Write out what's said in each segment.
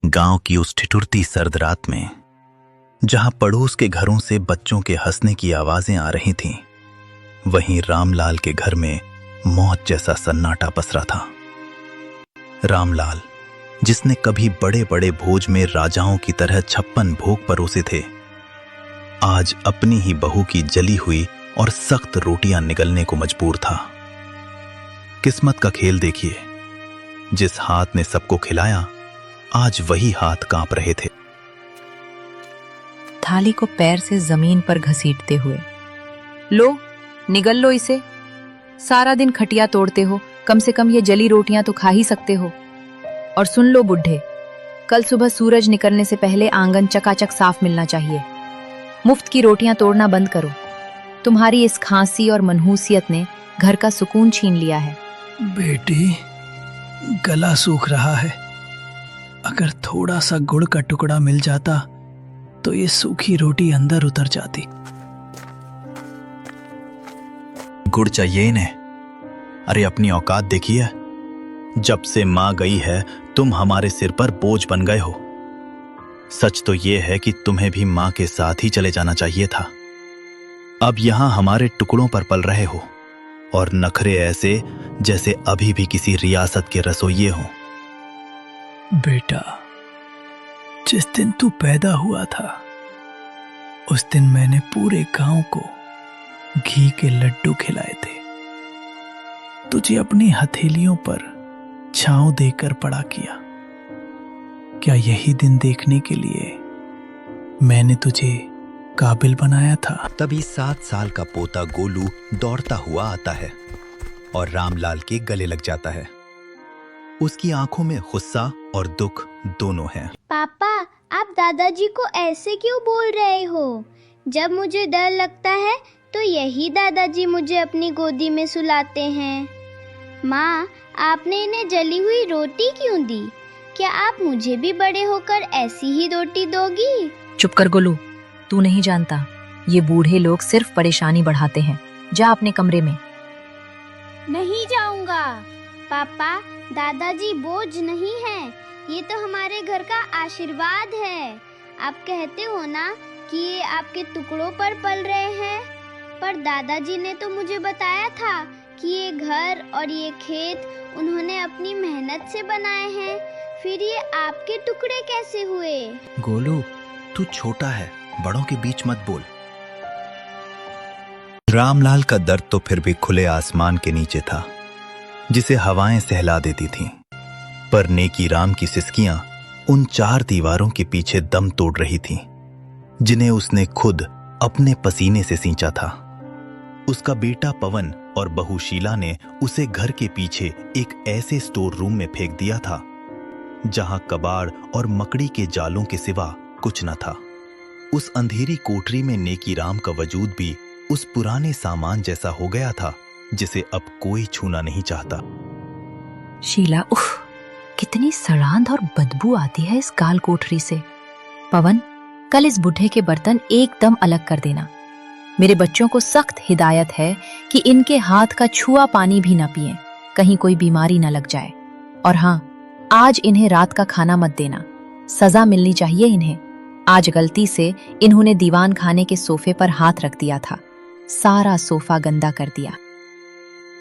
गांव की उस ठिठुरती सर्द रात में, जहां पड़ोस के घरों से बच्चों के हंसने की आवाजें आ रही थीं, वहीं रामलाल के घर में मौत जैसा सन्नाटा पसरा था। रामलाल, जिसने कभी बड़े बड़े भोज में राजाओं की तरह 56 भोग परोसे थे, आज अपनी ही बहू की जली हुई और सख्त रोटियां निगलने को मजबूर था। किस्मत का खेल देखिए, जिस हाथ ने सबको खिलाया, आज वही हाथ कांप रहे थे। थाली को पैर से जमीन पर घसीटते हुए, लो निगल लो इसे। सारा दिन खटिया तोड़ते हो, कम से कम ये जली रोटियां तो खा ही सकते हो। और सुन लो बुढ़े, कल सुबह सूरज निकलने से पहले आंगन चकाचक साफ मिलना चाहिए। मुफ्त की रोटियां तोड़ना बंद करो। तुम्हारी इस खांसी और मनहूसियत ने घर का सुकून छीन लिया है। बेटी, गला सूख रहा है। अगर थोड़ा सा गुड़ का टुकड़ा मिल जाता तो ये सूखी रोटी अंदर उतर जाती। गुड़ चाहिए इन्हें? अरे अपनी औकात देखिए। जब से मां गई है, तुम हमारे सिर पर बोझ बन गए हो। सच तो यह है कि तुम्हें भी मां के साथ ही चले जाना चाहिए था। अब यहां हमारे टुकड़ों पर पल रहे हो, और नखरे ऐसे जैसे अभी भी किसी रियासत के रसोइये हो। बेटा, जिस दिन तू पैदा हुआ था, उस दिन मैंने पूरे गांव को घी के लड्डू खिलाए थे। तुझे अपनी हथेलियों पर छांव देकर बड़ा किया। क्या यही दिन देखने के लिए मैंने तुझे काबिल बनाया था? तभी 7 साल का पोता गोलू दौड़ता हुआ आता है और रामलाल के गले लग जाता है। उसकी आंखों में गुस्सा और दुख दोनों हैं। पापा, आप दादाजी को ऐसे क्यों बोल रहे हो? जब मुझे डर लगता है तो यही दादाजी मुझे अपनी गोदी में सुलाते हैं। माँ, आपने इन्हें जली हुई रोटी क्यों दी? क्या आप मुझे भी बड़े होकर ऐसी ही रोटी दोगी? चुप कर गोलू, तू नहीं जानता, ये बूढ़े लोग सिर्फ परेशानी बढ़ाते हैं। जा अपने कमरे में। नहीं जाऊंगा। पापा, दादाजी बोझ नहीं है, ये तो हमारे घर का आशीर्वाद है। आप कहते हो ना कि ये आपके टुकड़ों पर पल रहे हैं, पर दादाजी ने तो मुझे बताया था कि ये घर और ये खेत उन्होंने अपनी मेहनत से बनाए हैं। फिर ये आपके टुकड़े कैसे हुए? गोलू, तू छोटा है, बड़ों के बीच मत बोल। रामलाल का दर्द तो फिर भी खुले आसमान के नीचे था, जिसे हवाएं सहला देती थीं। पर नेकी राम की सिसकियां उन 4 दीवारों के पीछे दम तोड़ रही थीं, जिन्हें उसने खुद अपने पसीने से सींचा था। उसका बेटा पवन और बहू शीला ने उसे घर के पीछे एक ऐसे स्टोर रूम में फेंक दिया था, जहां कबाड़ और मकड़ी के जालों के सिवा कुछ न था। उस अंधेरी कोठरी में नेकी राम का वजूद भी उस पुराने सामान जैसा हो गया था, जिसे अब कोई छूना नहीं चाहता। शीला, उफ, कितनी सड़ांध और बदबू आती है इस काल कोठरी से। पवन, कल इस बुढ़े के बर्तन एकदम अलग कर देना। मेरे बच्चों को सख्त हिदायत है कि इनके हाथ का छुआ पानी भी ना पिएं, कहीं कोई बीमारी ना लग जाए। और हाँ, आज इन्हें रात का खाना मत देना, सजा मिलनी चाहिए इन्हें। आज गलती से इन्होंने दीवान खाने के सोफे पर हाथ रख दिया था, सारा सोफा गंदा कर दिया।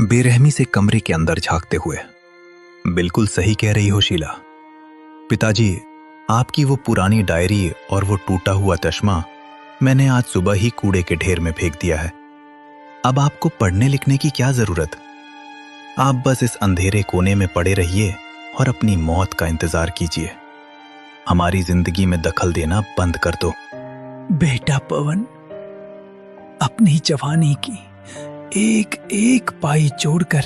बेरहमी से कमरे के अंदर झांकते हुए, बिल्कुल सही कह रही हो शीला। पिताजी, आपकी वो पुरानी डायरी और वो टूटा हुआ चश्मा मैंने आज सुबह ही कूड़े के ढेर में फेंक दिया है। अब आपको पढ़ने लिखने की क्या जरूरत? आप बस इस अंधेरे कोने में पड़े रहिए और अपनी मौत का इंतजार कीजिए। हमारी जिंदगी में दखल देना बंद कर दो। बेटा पवन, अपनी जवानी की एक एक पाई जोड़कर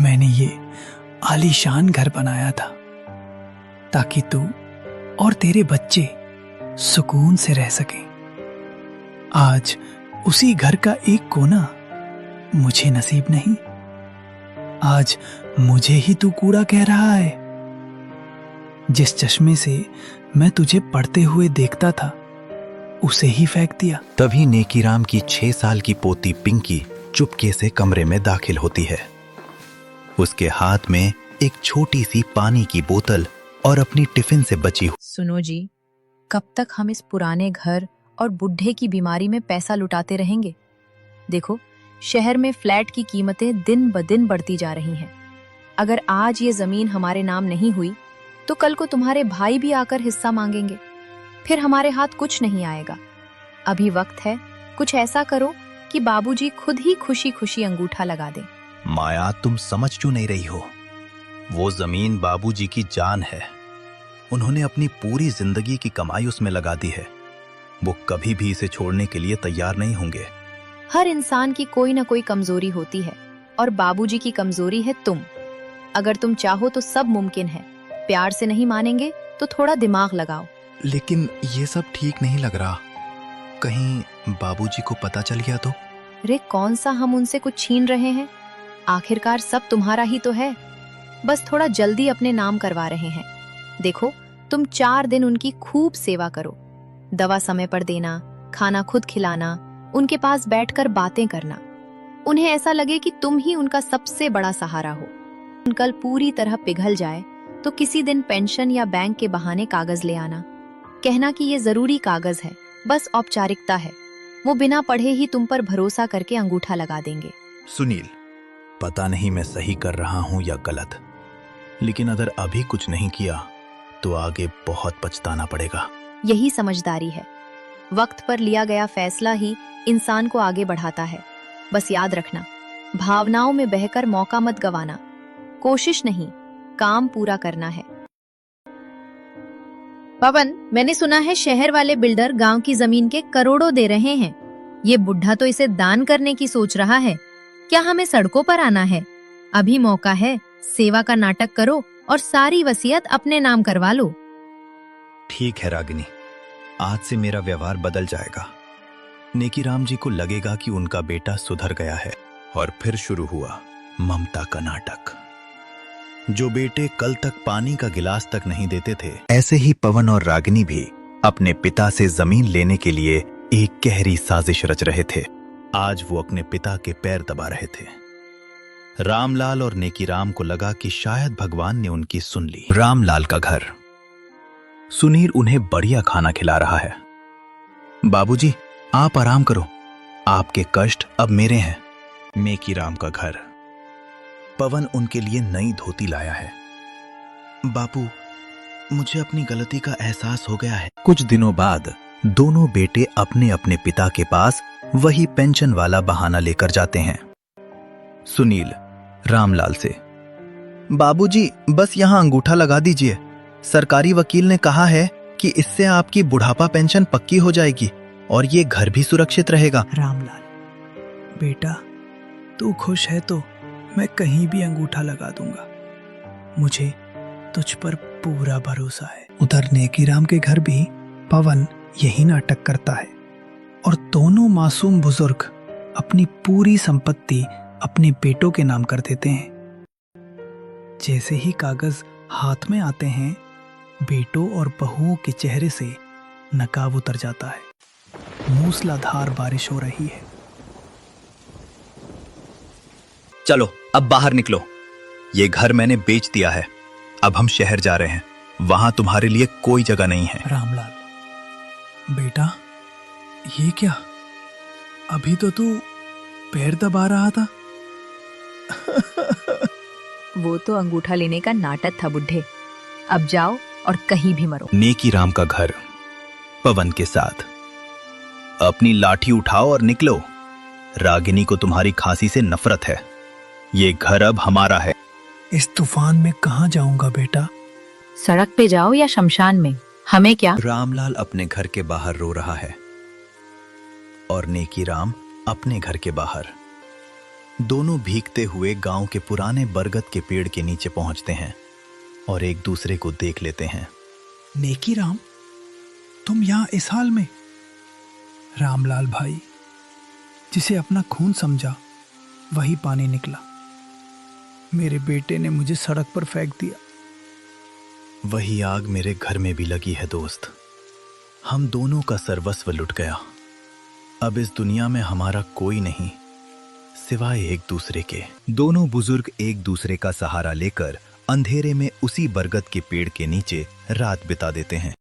मैंने ये आलीशान घर बनाया था, ताकि तू और तेरे बच्चे सुकून से रह सकें। आज उसी घर का एक कोना मुझे नसीब नहीं। आज मुझे ही तू कूड़ा कह रहा है। जिस चश्मे से मैं तुझे पढ़ते हुए देखता था, उसे ही फेंक दिया। तभी नेकीराम की 6 साल की पोती पिंकी चुपके से कमरे में दाखिल होती है। उसके हाथ में एक छोटी सी पानी की बोतल और अपनी टिफिन से बची सुनो जी, कब तक हम इस पुराने घर और बुढ़े की बीमारी में पैसा लुटाते रहेंगे? देखो, शहर में फ्लैट की कीमतें दिन ब दिन बढ़ती जा रही हैं। अगर आज ये जमीन हमारे नाम नहीं हुई तो कल को तुम्हारे भाई भी आकर हिस्सा मांगेंगे, फिर हमारे हाथ कुछ नहीं आएगा। अभी वक्त है, कुछ ऐसा करो कि बाबूजी खुद ही खुशी खुशी अंगूठा लगा दें। माया, तुम समझ क्यों नहीं रही हो? वो जमीन बाबूजी की जान है। उन्होंने अपनी पूरी जिंदगी की कमाई उसमें लगा दी है। वो कभी भी इसे छोड़ने के लिए तैयार नहीं होंगे। हर इंसान की कोई ना कोई कमजोरी होती है और बाबूजी की कमजोरी है तुम। अगर तुम चाहो तो सब मुमकिन है। प्यार से नहीं मानेंगे तो थोड़ा दिमाग लगाओ। लेकिन ये सब ठीक नहीं लग रहा। कहीं बाबूजी को पता चल गया तो? रे, कौन सा हम उनसे कुछ छीन रहे हैं? आखिरकार सब तुम्हारा ही तो है। बस थोड़ा जल्दी अपने नाम करवा रहे हैं। देखो, तुम 4 दिन उनकी खूब सेवा करो। दवा समय पर देना, खाना खुद खिलाना, उनके पास बैठकर बातें करना। उन्हें ऐसा लगे कि तुम ही उनका सबसे बड़ा सहारा हो। कल पूरी तरह पिघल जाए तो किसी दिन पेंशन या बैंक के बहाने कागज ले आना। कहना कि ये जरूरी कागज है, बस औपचारिकता है। वो बिना पढ़े ही तुम पर भरोसा करके अंगूठा लगा देंगे। सुनील, पता नहीं मैं सही कर रहा हूं या गलत, लेकिन अगर अभी कुछ नहीं किया तो आगे बहुत पछताना पड़ेगा। यही समझदारी है। वक्त पर लिया गया फैसला ही इंसान को आगे बढ़ाता है। बस याद रखना, भावनाओं में बहकर मौका मत गंवाना। कोशिश नहीं, काम पूरा करना है। पवन, मैंने सुना है शहर वाले बिल्डर गांव की जमीन के करोड़ों दे रहे हैं। ये बुढ़ा तो इसे दान करने की सोच रहा है। क्या हमें सड़कों पर आना है? अभी मौका है, सेवा का नाटक करो और सारी वसीयत अपने नाम करवा लो। ठीक है रागिनी, आज से मेरा व्यवहार बदल जाएगा। नेकीराम जी को लगेगा कि उनका बेटा सुधर गया है। और फिर शुरू हुआ ममता का नाटक। जो बेटे कल तक पानी का गिलास तक नहीं देते थे, ऐसे ही पवन और रागिनी भी अपने पिता से जमीन लेने के लिए एक गहरी साजिश रच रहे थे। आज वो अपने पिता के पैर दबा रहे थे। रामलाल और नेकीराम को लगा कि शायद भगवान ने उनकी सुन ली। रामलाल का घर। सुनील उन्हें बढ़िया खाना खिला रहा है। बाबूजी, आप आराम करो, आपके कष्ट अब मेरे हैं। नेकीराम का घर। पवन उनके लिए नई धोती लाया है। बापू, मुझे अपनी गलती का एहसास हो गया है। कुछ दिनों बाद दोनों बेटे अपने अपने पिता के पास वही पेंशन वाला बहाना लेकर जाते हैं। सुनील रामलाल से, बाबूजी, बस यहां अंगूठा लगा दीजिए। सरकारी वकील ने कहा है कि इससे आपकी बुढ़ापा पेंशन पक्की हो जाएगी और ये घर भी सुरक्षित रहेगा। रामलाल बेटा, तू खुश है तो मैं कहीं भी अंगूठा लगा दूंगा। मुझे तुझ पर पूरा भरोसा है। उधर नेकीराम के घर भी पवन यही नाटक करता है और दोनों मासूम बुजुर्ग अपनी पूरी संपत्ति अपने बेटों के नाम कर देते हैं। जैसे ही कागज हाथ में आते हैं, बेटों और बहुओं के चेहरे से नकाब उतर जाता है। मूसलाधार बारिश हो रही है। चलो अब बाहर निकलो। ये घर मैंने बेच दिया है। अब हम शहर जा रहे हैं। वहां तुम्हारे लिए कोई जगह नहीं है। रामलाल बेटा, ये क्या? अभी तो तू पैर दबा रहा था। वो तो अंगूठा लेने का नाटक था बुढ़े। अब जाओ और कहीं भी मरो। नेकीराम का घर। पवन के साथ। अपनी लाठी उठाओ और निकलो। रागिनी को तुम्हारी खांसी से नफरत है। ये घर अब हमारा है। इस तूफान में कहाँ जाऊंगा बेटा? सड़क पे जाओ या शमशान में, हमें क्या। रामलाल अपने घर के बाहर रो रहा है और नेकीराम अपने घर के बाहर। दोनों भीगते हुए गांव के पुराने बरगद के पेड़ के नीचे पहुंचते हैं और एक दूसरे को देख लेते हैं। नेकीराम, तुम यहाँ इस हाल में? रामलाल भाई, जिसे अपना खून समझा वही पानी निकला। मेरे बेटे ने मुझे सड़क पर फेंक दिया। वही आग मेरे घर में भी लगी है दोस्त। हम दोनों का सर्वस्व लुट गया। अब इस दुनिया में हमारा कोई नहीं सिवाय एक दूसरे के। दोनों बुजुर्ग एक दूसरे का सहारा लेकर अंधेरे में उसी बरगद के पेड़ के नीचे रात बिता देते हैं।